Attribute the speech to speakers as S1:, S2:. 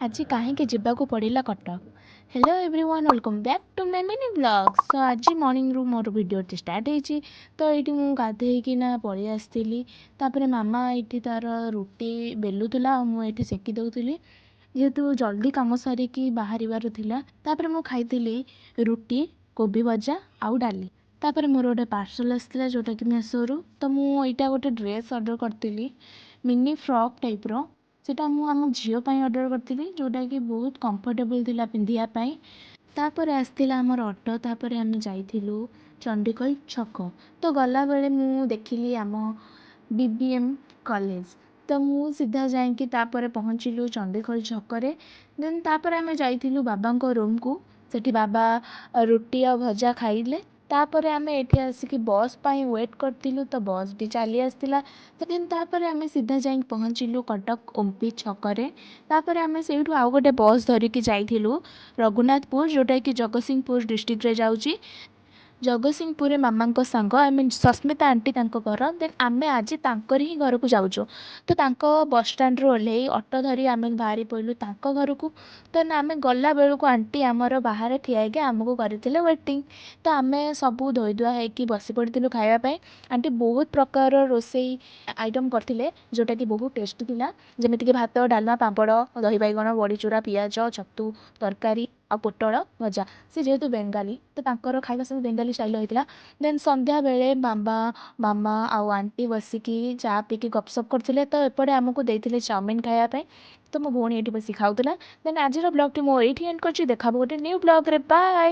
S1: ଆଜି କାହିଁକି ଯିବାକୁ ପଡ଼ିଲା Cuttack. Hello everyone, welcome back to my mini vlogs. So ଆଜି ମର୍ଣ୍ଣିଂରୁ ମୋର ଭିଡ଼ିଓଟି ଷ୍ଟାର୍ଟ ହେଇଛି। ତ ଏଇଠି ମୁଁ ଗାଧେଇକିନା ପଳେଇ ଆସିଥିଲି। ତାପରେ ମାମା ଏଇଠି ତା'ର ରୁଟି ବେଲୁଥିଲା ଆଉ ମୁଁ ଏଇଠି ସେକି ଦେଉଥିଲି, ଯେହେତୁ ଜଲ୍ଦି କାମ ସାରିକି ବାହାରିବାର ଥିଲା। ତାପରେ ମୁଁ ଖାଇଥିଲି ରୁଟି, କୋବି ଭଜା ଆଉ ଡାଲି। ତାପରେ ମୋର ଗୋଟେ ପାର୍ସଲ୍ ଆସିଥିଲା ଯେଉଁଟାକି ମେସୋରୁ। ତ ମୁଁ ଏଇଟା ଗୋଟେ ଡ୍ରେସ୍ ଅର୍ଡ଼ର୍ କରିଥିଲି, ମିନି ଫ୍ରକ୍ ଟାଇପ୍ର। ସେଇଟା ମୁଁ ଆମ ଝିଅ ପାଇଁ ଅର୍ଡ଼ର୍ କରିଥିଲି, ଯେଉଁଟାକି ବହୁତ କମ୍ଫର୍ଟେବଲ୍ ଥିଲା ପିନ୍ଧିବା ପାଇଁ। ତାପରେ ଆସିଥିଲା ଆମର ଅଟୋ। ତାପରେ ଆମେ ଯାଇଥିଲୁ ଚଣ୍ଡିଖୋଲ ଛକ। ତ ଗଲାବେଳେ ମୁଁ ଦେଖିଲି ଆମ BBM କଲେଜ। ତ ମୁଁ ସିଧା ଯାଇକି ତାପରେ ପହଞ୍ଚିଲୁ ଚଣ୍ଡିଖୋଲ ଛକରେ। ଦେନ୍ ତାପରେ ଆମେ ଯାଇଥିଲୁ ବାବାଙ୍କ ରୁମ୍କୁ। ସେଠି ବାବା ରୁଟି ଆଉ ଭଜା ଖାଇଲେ। ତାପରେ ଆମେ ଏଠି ଆସିକି ବସ୍ ପାଇଁ ୱେଟ୍ କରିଥିଲୁ, ତ ବସ୍ ବି ଚାଲି ଆସିଥିଲା। ଦେନ୍ ତାପରେ ଆମେ ସିଧା ଯାଇକି ପହଞ୍ଚିଲୁ କଟକ ଓମ୍ପି ଛକରେ। ତାପରେ ଆମେ ସେଇଠୁ ଆଉ ଗୋଟେ ବସ୍ ଧରିକି ଯାଇଥିଲୁ ରଘୁନାଥପୁର, ଯେଉଁଟାକି ଜଗତସିଂହପୁର ଡିଷ୍ଟ୍ରିକ୍ଟରେ ଯାଉଛି। ଜଗତସିଂହପୁରରେ ମାମାଙ୍କ ସାଙ୍ଗ ସସ୍ମିତା ଆଣ୍ଟି ତାଙ୍କ ଘର। ଦେନ୍ ଆମେ ଆଜି ତାଙ୍କରି ହିଁ ଘରକୁ ଯାଉଛୁ। ତ ତାଙ୍କ ବସ୍ଷ୍ଟାଣ୍ଡରୁ ଓହ୍ଲେଇ ଅଟୋ ଧରି ଆମେ ବାହାରି ପଡ଼ିଲୁ ତାଙ୍କ ଘରକୁ। ଦେନ୍ ଆମେ ଗଲାବେଳକୁ ଆଣ୍ଟି ଆମର ବାହାରେ ଠିଆ ହେଇକି ଆମକୁ କରିଥିଲେ ୱେଟିଂ। ତ ଆମେ ସବୁ ଧୋଇ ଧୁଆ ହେଇକି ବସି ପଡ଼ିଥିଲୁ ଖାଇବା ପାଇଁ। ଆଣ୍ଟି ବହୁତ ପ୍ରକାର ରୋଷେଇ ଆଇଟମ୍ କରିଥିଲେ, ଯେଉଁଟାକି ବହୁତ ଟେଷ୍ଟି ଥିଲା। ଯେମିତିକି ଭାତ, ଡାଲମା, ପାମ୍ପଡ଼, ଦହି ବାଇଗଣ, ବଡ଼ିଚୁରା, ପିଆଜ, ଛତୁ ତରକାରୀ ଆଉ ପୋଟଳ ଭଜା। ସେ ଯେହେତୁ ବେଙ୍ଗାଲୀ, ତ ତାଙ୍କର ଖାଇବା ସବୁ ବେଙ୍ଗାଲୀ ଷ୍ଟାଇଲ୍ର ହେଇଥିଲା। ଦେନ୍ ସନ୍ଧ୍ୟାବେଳେ ମାମା ଆଉ ଆଣ୍ଟି ବସିକି ଚା' ପିଇକି ଗପସପ୍ କରୁଥିଲେ। ତ ଏପଟେ ଆମକୁ ଦେଇଥିଲେ ଚାଉମିନ୍ ଖାଇବା ପାଇଁ। ତ ମୋ ଭଉଣୀ ଏଇଠି ବସି ଖାଉଥିଲା। ଦେନ୍ ଆଜିର ବ୍ଲଗ୍ଟି ମୁଁ ଏଇଠି ଏଣ୍ଡ୍ କରିଛି। ଦେଖା ହେବ ଗୋଟେ ନ୍ୟୁ ବ୍ଲଗ୍ରେ। ବାଏ।